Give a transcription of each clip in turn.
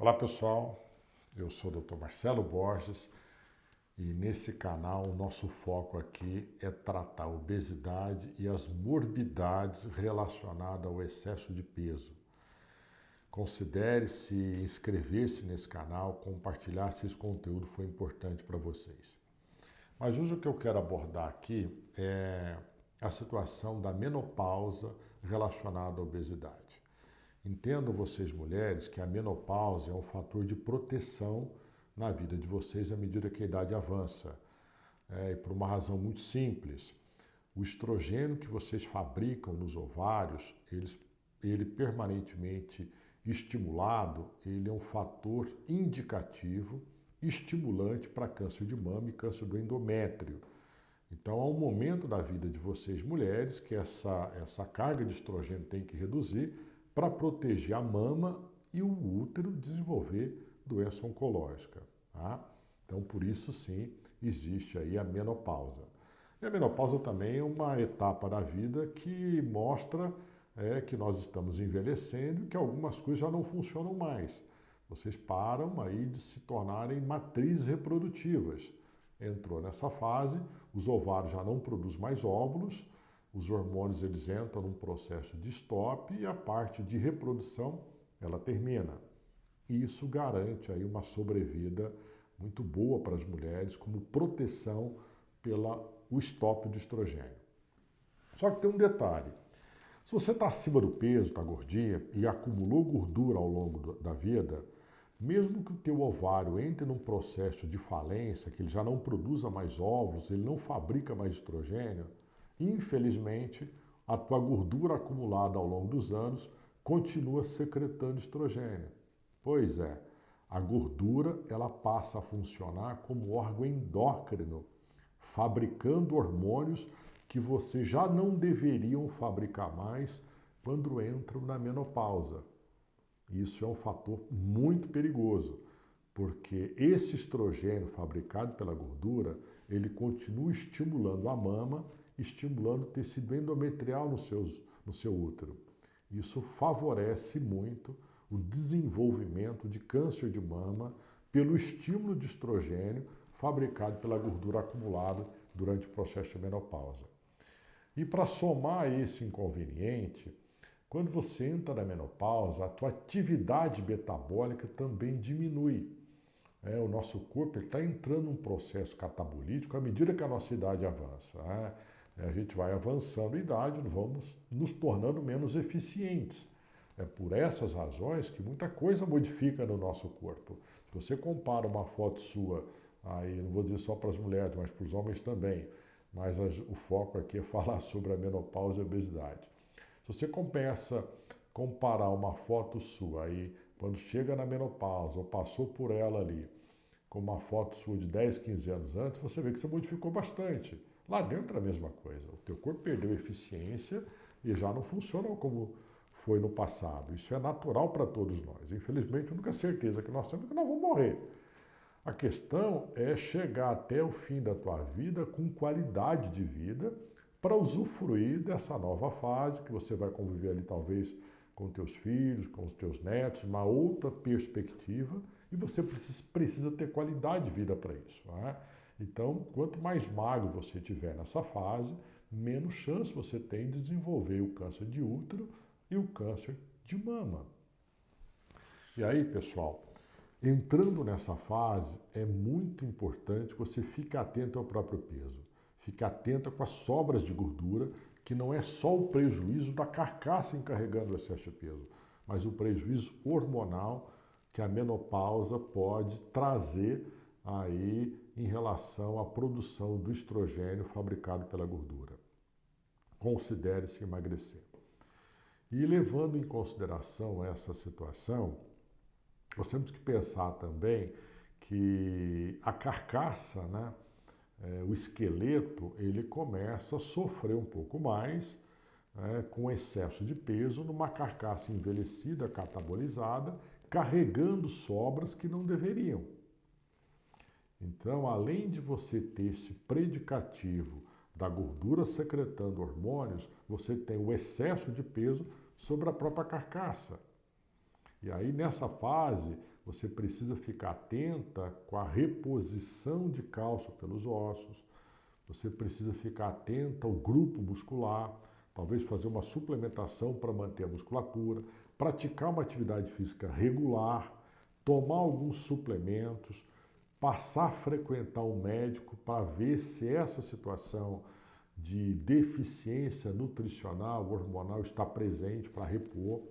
Olá pessoal, eu sou o Dr. Marcelo Borges e nesse canal o nosso foco aqui é tratar a obesidade e as morbidades relacionadas ao excesso de peso. Considere se inscrever-se nesse canal, compartilhar se esse conteúdo foi importante para vocês. Mas hoje o que eu quero abordar aqui é a situação da menopausa relacionada à obesidade. Entendam vocês, mulheres, que a menopausa é um fator de proteção na vida de vocês à medida que a idade avança. E por uma razão muito simples. O estrogênio que vocês fabricam nos ovários, ele permanentemente estimulado, ele é um fator indicativo, estimulante para câncer de mama e câncer do endométrio. Então, há um momento da vida de vocês, mulheres, que essa carga de estrogênio tem que reduzir para proteger a mama e o útero desenvolver doença oncológica. Tá? Então, por isso, sim, existe aí a menopausa. E a menopausa também é uma etapa da vida que mostra que nós estamos envelhecendo e que algumas coisas já não funcionam mais. Vocês param aí de se tornarem matrizes reprodutivas. Entrou nessa fase, os ovários já não produzem mais óvulos, os hormônios eles entram num processo de stop e a parte de reprodução ela termina. E isso garante aí uma sobrevida muito boa para as mulheres como proteção pelo stop do estrogênio. Só que tem um detalhe. Se você está acima do peso, está gordinha e acumulou gordura ao longo da vida, mesmo que o teu ovário entre num processo de falência, que ele já não produza mais óvulos, ele não fabrica mais estrogênio, infelizmente, a tua gordura acumulada ao longo dos anos continua secretando estrogênio. Pois é, a gordura ela passa a funcionar como órgão endócrino, fabricando hormônios que você já não deveriam fabricar mais quando entram na menopausa. Isso é um fator muito perigoso, porque esse estrogênio fabricado pela gordura, ele continua estimulando a mama, estimulando o tecido endometrial no seu útero. Isso favorece muito o desenvolvimento de câncer de mama pelo estímulo de estrogênio fabricado pela gordura acumulada durante o processo de menopausa. E para somar esse inconveniente, quando você entra na menopausa, a tua atividade metabólica também diminui. O nosso corpo está entrando num processo catabolítico à medida que a nossa idade avança. A gente vai avançando a idade, vamos nos tornando menos eficientes. É por essas razões que muita coisa modifica no nosso corpo. Se você compara uma foto sua, aí não vou dizer só para as mulheres, mas para os homens também, mas o foco aqui é falar sobre a menopausa e a obesidade. Se você começa a comparar uma foto sua aí, quando chega na menopausa ou passou por ela ali, com uma foto sua de 10, 15 anos antes, você vê que você modificou bastante. Lá dentro é a mesma coisa. O teu corpo perdeu eficiência e já não funciona como foi no passado. Isso é natural para todos nós. Infelizmente, a única certeza que nós temos é que nós vamos morrer. A questão é chegar até o fim da tua vida com qualidade de vida para usufruir dessa nova fase que você vai conviver ali talvez com teus filhos, com os teus netos, uma outra perspectiva e você precisa ter qualidade de vida para isso. Então, quanto mais magro você tiver nessa fase, menos chance você tem de desenvolver o câncer de útero e o câncer de mama. E aí, pessoal, entrando nessa fase, é muito importante que você fique atento ao próprio peso. Fique atento com as sobras de gordura, que não é só o prejuízo da carcaça encarregando o excesso de peso, mas o prejuízo hormonal que a menopausa pode trazer aí em relação à produção do estrogênio fabricado pela gordura. Considere-se emagrecer. E levando em consideração essa situação, nós temos que pensar também que a carcaça, o esqueleto, ele começa a sofrer um pouco mais com excesso de peso numa carcaça envelhecida, catabolizada, carregando sobras que não deveriam. Então, além de você ter esse predicativo da gordura secretando hormônios, você tem o excesso de peso sobre a própria carcaça. E aí, nessa fase, você precisa ficar atenta com a reposição de cálcio pelos ossos, você precisa ficar atenta ao grupo muscular, talvez fazer uma suplementação para manter a musculatura, praticar uma atividade física regular, tomar alguns suplementos, passar a frequentar um médico para ver se essa situação de deficiência nutricional, hormonal está presente para repor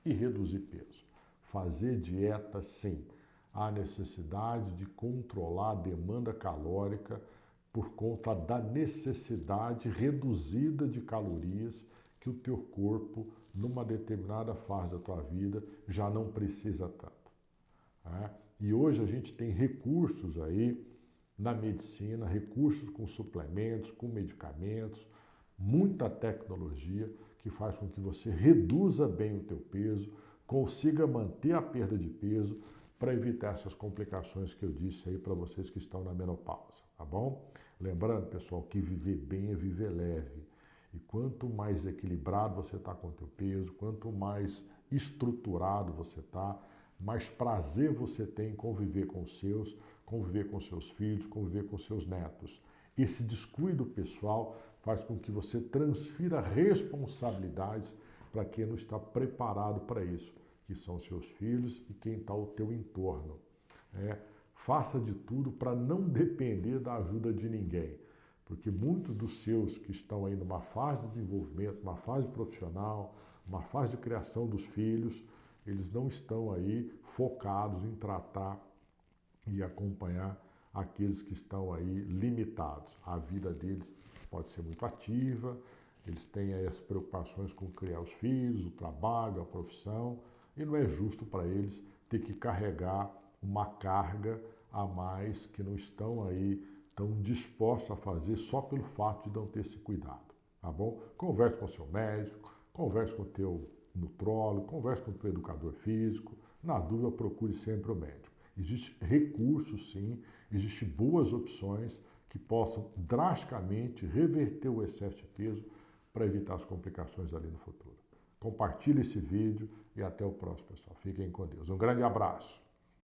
e reduzir peso. Fazer dieta, sim. Há necessidade de controlar a demanda calórica por conta da necessidade reduzida de calorias que o teu corpo, numa determinada fase da tua vida, já não precisa tanto. Né? E hoje a gente tem recursos aí na medicina, recursos com suplementos, com medicamentos, muita tecnologia que faz com que você reduza bem o teu peso, consiga manter a perda de peso para evitar essas complicações que eu disse aí para vocês que estão na menopausa, tá bom? Lembrando, pessoal, que viver bem é viver leve. E quanto mais equilibrado você está com o teu peso, quanto mais estruturado você está, mais prazer você tem em conviver com os seus, conviver com seus filhos, conviver com seus netos. Esse descuido pessoal faz com que você transfira responsabilidades para quem não está preparado para isso, que são seus filhos e quem está ao teu entorno. Faça de tudo para não depender da ajuda de ninguém, porque muitos dos seus que estão aí numa fase de desenvolvimento, uma fase profissional, uma fase de criação dos filhos, eles não estão aí focados em tratar e acompanhar aqueles que estão aí limitados. A vida deles pode ser muito ativa, eles têm aí as preocupações com criar os filhos, o trabalho, a profissão, e não é justo para eles ter que carregar uma carga a mais que não estão aí tão dispostos a fazer só pelo fato de não ter esse cuidado, tá bom? Converse com o seu médico, converse com o teu nutrólogo, converse com o teu educador físico, na dúvida procure sempre o médico. Existem recursos, sim, existem boas opções que possam drasticamente reverter o excesso de peso para evitar as complicações ali no futuro. Compartilhe esse vídeo e até o próximo, pessoal. Fiquem com Deus. Um grande abraço.